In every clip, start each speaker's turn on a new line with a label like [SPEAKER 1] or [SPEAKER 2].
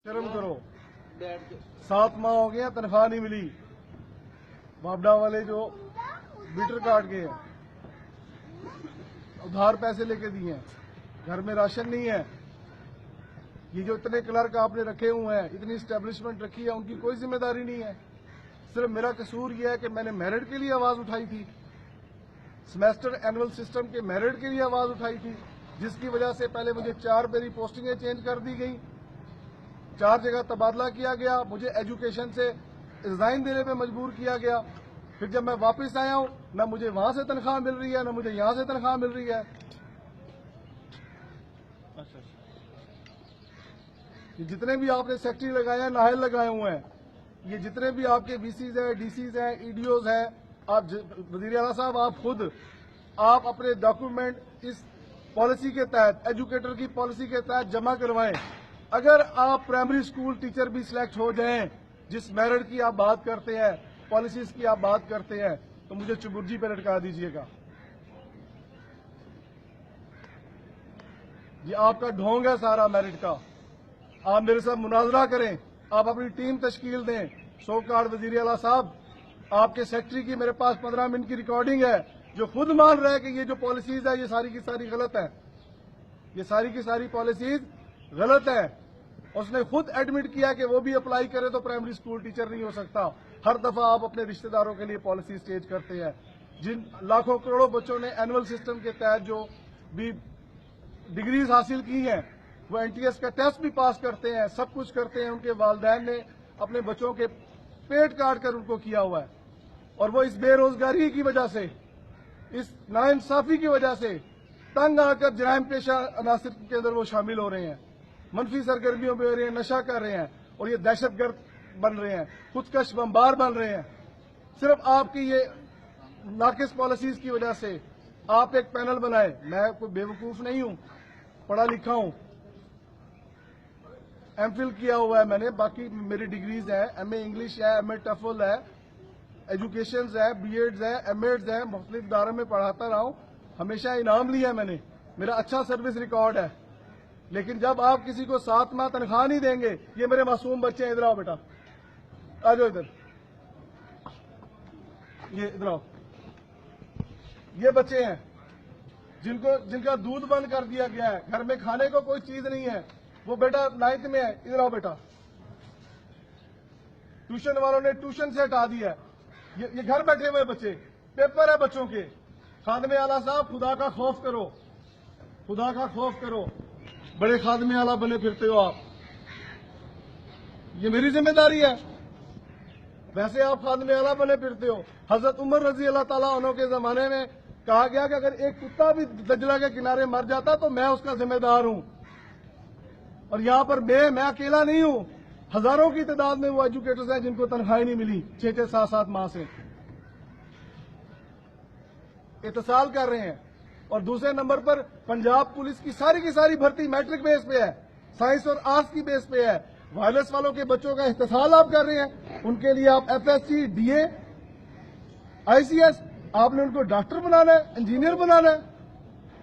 [SPEAKER 1] शर्म करो। 7 माह हो गए हैं, तनख्वाह नहीं मिली। बाबडा वाले जो मीटर काट गए हैं, उधार पैसे लेके दिए हैं, घर में राशन नहीं है। ये जो इतने क्लर्क आपने रखे हुए हैं, इतनी इस्टेब्लिशमेंट रखी है, उनकी कोई जिम्मेदारी नहीं है। सिर्फ मेरा कसूर यह है कि मैंने मेरिट के लिए आवाज उठाई थी, सेमेस्टर एनुअल सिस्टम के मेरिट के लिए आवाज उठाई थी, जिसकी वजह से पहले मुझे 4 मेरी पोस्टिंगें चेंज कर दी गई, 4 जगह तबादला किया गया, मुझे एजुकेशन से रिजाइन देने पे मजबूर किया गया। फिर जब मैं वापस आया हूं, न मुझे वहां से तनख्वाह मिल रही है, न मुझे यहां से तनख्वाह मिल रही है। ये जितने भी आपने सेक्रेटरी लगाए हैं, नाहल लगाए हुए हैं, ये जितने भी आपके बीसीज हैं, डीसीज हैं, ईडीओज हैं, आप वजीर आला साहब आप खुद आप अपने डॉक्यूमेंट इस पॉलिसी के तहत, एजुकेटर की पॉलिसी के तहत जमा करवाएं। अगर आप प्राइमरी स्कूल टीचर भी सिलेक्ट हो जाएं, जिस मेरिट की आप बात करते हैं, पॉलिसीज की आप बात करते हैं, तो मुझे चुबुर्जी पे लटका दीजिएगा। ये आपका ढोंग है सारा मेरिट का। आप मेरे साथ मुनाजरा करें, आप अपनी टीम तश्कील दें। सो कार्ड वजीर आला साहब, आपके सेक्रेटरी की मेरे पास 15 मिनट की रिकॉर्डिंग है, जो खुद मान रहे हैं कि ये जो पॉलिसीज है ये सारी की सारी गलत है, ये सारी की सारी पॉलिसीज गलत है। उसने खुद एडमिट किया कि वो भी अप्लाई करे तो प्राइमरी स्कूल टीचर नहीं हो सकता। हर दफा आप अपने रिश्तेदारों के लिए पॉलिसी स्टेज करते हैं। जिन लाखों करोड़ों बच्चों ने एनुअल सिस्टम के तहत जो भी डिग्रीज हासिल की हैं, वो एनटीएस का टेस्ट भी पास करते हैं, सब कुछ करते हैं, उनके वालिदैन ने अपने बच्चों के पेट काट कर उनको किया हुआ है। और वो इस बेरोजगारी की वजह से, इस नाइंसाफी की वजह से तंग आकर जराइम पेशा अनासिर के अंदर वो शामिल हो रहे हैं, मनफी सरगर्मियों में हो रहे हैं, नशा कर रहे हैं, और ये दहशतगर्द बन रहे हैं, खुदकश बमबार बन रहे हैं। सिर्फ आपकी ये नाकिस पॉलिसीज की वजह से आप एक पैनल बनाए। मैं कोई बेवकूफ नहीं हूं, पढ़ा लिखा हूं, एमफिल किया हुआ है मैंने, बाकी मेरी डिग्रीज है, एमए इंग्लिश है, एमए टफल है, एजुकेशन है, बीएड्स है, एमएड्स है, मुख्तलिफ इदारों में पढ़ाता रहा हूं, हमेशा इनाम लिया मैंने, मेरा अच्छा सर्विस रिकॉर्ड है। लेकिन जब आप किसी को 7 माह तनख्वाह नहीं देंगे, ये मेरे मासूम बच्चे हैं, इधर आओ बेटा, आ जाओ इधर, ये इधर आओ, ये बच्चे हैं जिनका दूध बंद कर दिया गया है, घर में खाने को कोई चीज नहीं है। वो बेटा 9th में है, इधर आओ बेटा, ट्यूशन वालों ने ट्यूशन से हटा दिया है, ये घर बैठे हुए बच्चे, पेपर है बच्चों के। खादमे आला साहब, खुदा का खौफ करो, खुदा का खौफ करो, बड़े खादमे आला बने फिरते हो आप, ये मेरी जिम्मेदारी है। वैसे आप खादमे आला बने फिरते हो। हजरत उमर रजी अल्लाह ताला अन्हु के जमाने में कहा गया कि अगर एक कुत्ता भी दजला के किनारे मर जाता तो मैं उसका जिम्मेदार हूं। और यहां पर मैं अकेला नहीं हूं, हजारों की तादाद में वो एजुकेटर्स हैं जिनको तनख्वाही नहीं मिली 6-6, 7-7 माह से इत्तेसाल कर रहे हैं। और दूसरे नंबर पर पंजाब पुलिस की सारी भर्ती मैट्रिक बेस पे है, साइंस और आर्ट्स की बेस पे है। वायरलेस वालों के बच्चों का इत्तेसाल आप कर रहे हैं, उनके लिए आप एफएससी, डीए, आईसीएस, आपने उनको डॉक्टर बनाना है, इंजीनियर बनाना है।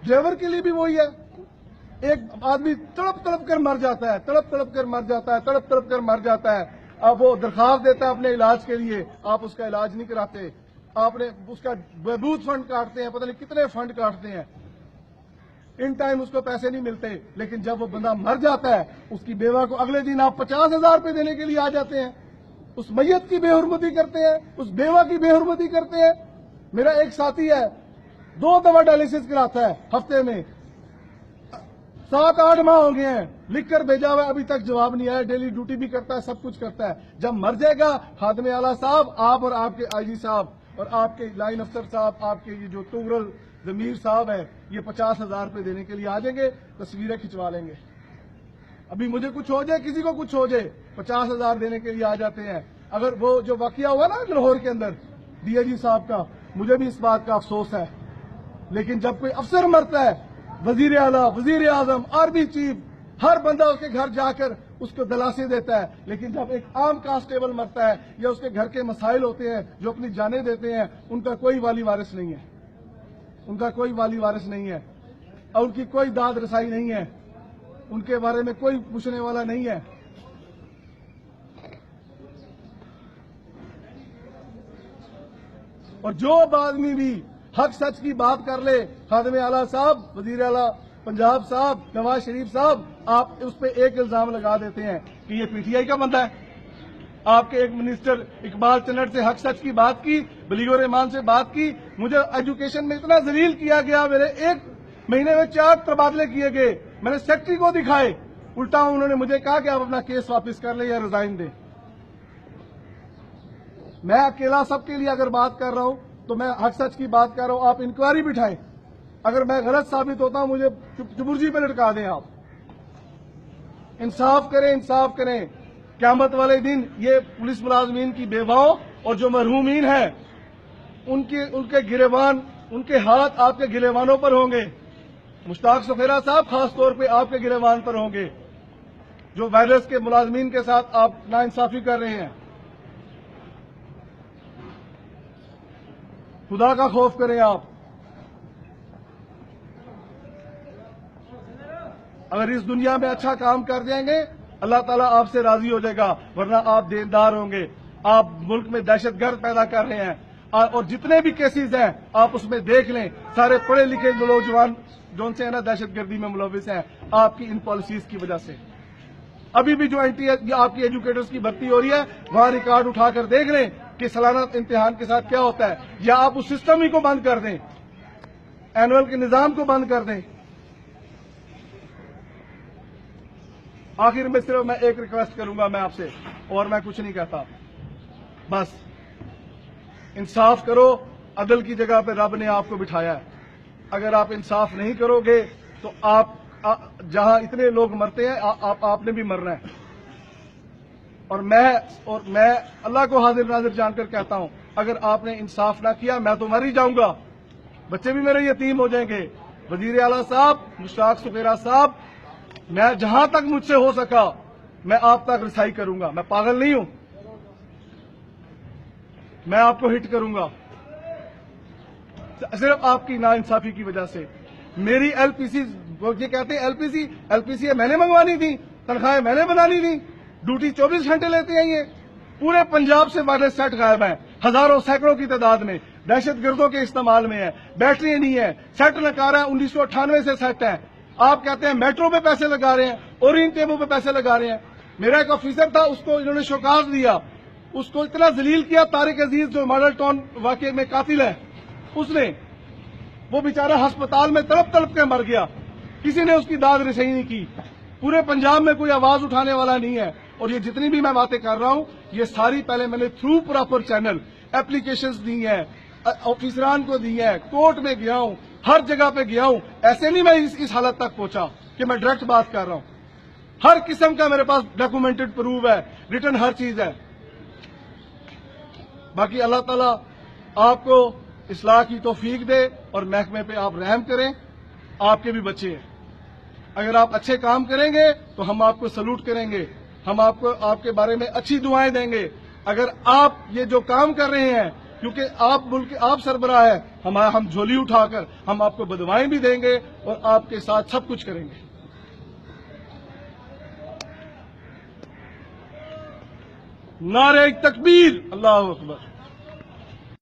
[SPEAKER 1] ड्राइवर के लिए भी वही है। एक आदमी तड़प तड़प कर मर जाता है, तड़प तड़प कर मर जाता है, तड़प तड़प कर मर जाता है। अब वो दरखास्त देता है अपने इलाज के लिए, आप उसका इलाज नहीं कराते, आपने उसका बहबूद फंड काटते हैं, पता नहीं कितने फंड काटते हैं, इन टाइम उसको पैसे नहीं मिलते। लेकिन जब वो बंदा मर जाता है, उसकी बेवा को अगले दिन आप 50,000 रुपए देने के लिए आ जाते हैं। उस मैयत की बेहुरमती करते हैं, उस बेवा की बेहुरमती करते हैं। मेरा एक साथी है, 2 दफा डायलिसिस कराता है हफ्ते में, 7-8 माह हो गए हैं, लिखकर भेजा हुआ है, अभी तक जवाब नहीं आया। डेली ड्यूटी भी करता है, सब कुछ करता है। जब मर जाएगा खादमे आला साहब, आप और आपके आईजी साहब और आपके लाइन अफसर साहब, आपके ये जो तुगरल जमीर साहब है, ये 50,000 रुपए देने के लिए आ जाएंगे, तस्वीरें खिंचवा लेंगे। अभी मुझे कुछ हो जाए, किसी को कुछ हो जाए, 50,000 देने के लिए आ जाते हैं। अगर वो जो वाकया हुआ ना लाहौर के अंदर डीआईजी साहब का, मुझे भी इस बात का अफसोस है। लेकिन जब कोई अफसर मरता है, वजीर आला, वजीर आजम, आर्मी चीफ, हर बंदा उसके घर जाकर उसको दलासी देता है। लेकिन जब एक आम कांस्टेबल मरता है या उसके घर के मसाइल होते हैं जो अपनी जानें देते हैं, उनका कोई वाली वारिस नहीं है, उनका कोई वाली वारिस नहीं है, और उनकी कोई दाद रसाई नहीं है, उनके बारे में कोई पूछने वाला नहीं है। اور جو آدمی بھی حق سچ کی بات کر لے، خادم اعلیٰ صاحب، وزیر اعلیٰ پنجاب صاحب، نواز شریف صاحب، آپ اس پہ ایک الزام لگا دیتے ہیں کہ یہ پی ٹی آئی کا بندہ ہے۔ آپ کے ایک منسٹر اقبال چنٹ سے حق سچ کی بات کی، بلیغ الرحمان سے بات کی، مجھے ایجوکیشن میں اتنا ذلیل کیا گیا، میرے ایک مہینے میں 4 تبادلے کیے گئے، میں نے سیکٹری کو دکھائے، الٹا انہوں نے مجھے کہا کہ آپ اپنا کیس واپس کر لیں یا ریزائن دیں۔ میں اکیلا سب کے لیے اگر بات کر رہا ہوں تو میں حق سچ کی بات کر رہا ہوں، آپ انکوائری بٹھائیں، اگر میں غلط ثابت ہوتا ہوں مجھے چبرجی پہ لٹکا دیں۔ آپ انصاف کریں، انصاف کریں۔ قیامت والے دن یہ پولیس ملازمین کی بیواؤں اور جو مرحومین ہیں ان کے گریبان، ان کے ہاتھ آپ کے گریبانوں پر ہوں گے۔ مشتاق سفیرہ صاحب خاص طور پہ آپ کے گریبان پر ہوں گے، جو وائرس کے ملازمین کے ساتھ آپ ناانصافی کر رہے ہیں۔ خدا کا خوف کریں آپ۔ اگر اس دنیا میں اچھا کام کر جائیں گے اللہ تعالیٰ آپ سے راضی ہو جائے گا، ورنہ آپ دیندار ہوں گے۔ آپ ملک میں دہشت گرد پیدا کر رہے ہیں، اور جتنے بھی کیسز ہیں آپ اس میں دیکھ لیں، سارے پڑھے لکھے نوجوان جو ان سے دہشت گردی میں ملوث ہیں آپ کی ان پالیسیز کی وجہ سے۔ ابھی بھی جو آپ کی ایجوکیٹرز کی بھرتی ہو رہی ہے وہاں ریکارڈ اٹھا کر دیکھ لیں کہ سالانہ امتحان کے ساتھ کیا ہوتا ہے، یا آپ اس سسٹم ہی کو بند کر دیں، اینول کے نظام کو بند کر دیں۔ آخر میں صرف میں ایک ریکویسٹ کروں گا میں آپ سے، اور میں کچھ نہیں کہتا، بس انصاف کرو۔ عدل کی جگہ پہ رب نے آپ کو بٹھایا ہے، اگر آپ انصاف نہیں کرو گے تو آپ جہاں اتنے لوگ مرتے ہیں آپ نے بھی مرنا ہے۔ اور میں اللہ کو حاضر ناظر جان کر کہتا ہوں، اگر آپ نے انصاف نہ کیا میں تو مر ہی جاؤں گا، بچے بھی میرے یتیم ہو جائیں گے۔ وزیر اعلیٰ صاحب، مشتاق سفیرہ صاحب، میں جہاں تک مجھ سے ہو سکا میں آپ تک رسائی کروں گا، میں پاگل نہیں ہوں، میں آپ کو ہٹ کروں گا صرف آپ کی ناانصافی کی وجہ سے۔ میری ایل پی سی، یہ کہتے ہیں ایل پی سی میں نے منگوانی تھی، تنخواہیں میں نے بنانی تھی، ڈیوٹی 24 گھنٹے لیتے ہیں۔ یہ پورے پنجاب سے وائرلیس سیٹ غائب ہیں، ہزاروں سینکڑوں کی تعداد میں، دہشت گردوں کے استعمال میں ہے، بیٹری نہیں ہے، سیٹ نکارا ہے 1998 سے سیٹ ہے۔ آپ کہتے ہیں میٹرو پہ پیسے لگا رہے ہیں، اورینٹ ٹیبو پہ پیسے لگا رہے ہیں۔ میرا ایک آفیسر تھا، اس کو انہوں نے شوکاز دیا، اس کو اتنا ذلیل کیا، طارق عزیز جو ماڈل ٹاؤن واقعے میں قاتل ہے، اس نے، وہ بیچارہ ہسپتال میں تڑپ تڑپ کے مر گیا، کسی نے اس کی داد رسائی نہیں کی۔ پورے پنجاب میں کوئی آواز اٹھانے والا نہیں ہے۔ اور یہ جتنی بھی میں باتیں کر رہا ہوں یہ ساری پہلے میں نے تھرو پراپر چینل اپلیکیشنز دی ہیں، آفیسران کو دی ہیں، کورٹ میں گیا ہوں، ہر جگہ پہ گیا ہوں۔ ایسے نہیں میں اس حالت تک پہنچا کہ میں ڈائریکٹ بات کر رہا ہوں، ہر قسم کا میرے پاس ڈاکومنٹڈ پروف ہے، ریٹن ہر چیز ہے۔ باقی اللہ تعالیٰ آپ کو اصلاح کی توفیق دے اور محکمے پہ آپ رحم کریں، آپ کے بھی بچے ہیں، اگر آپ اچھے کام کریں گے تو ہم آپ کو سلوٹ کریں گے، ہم آپ کو آپ کے بارے میں اچھی دعائیں دیں گے۔ اگر آپ یہ جو کام کر رہے ہیں، کیونکہ آپ ملک آپ سربراہ ہیں، ہم جھولی اٹھا کر ہم آپ کو بدوائیں بھی دیں گے اور آپ کے ساتھ سب کچھ کریں گے۔ نعرہ تکبیر، اللہ اکبر۔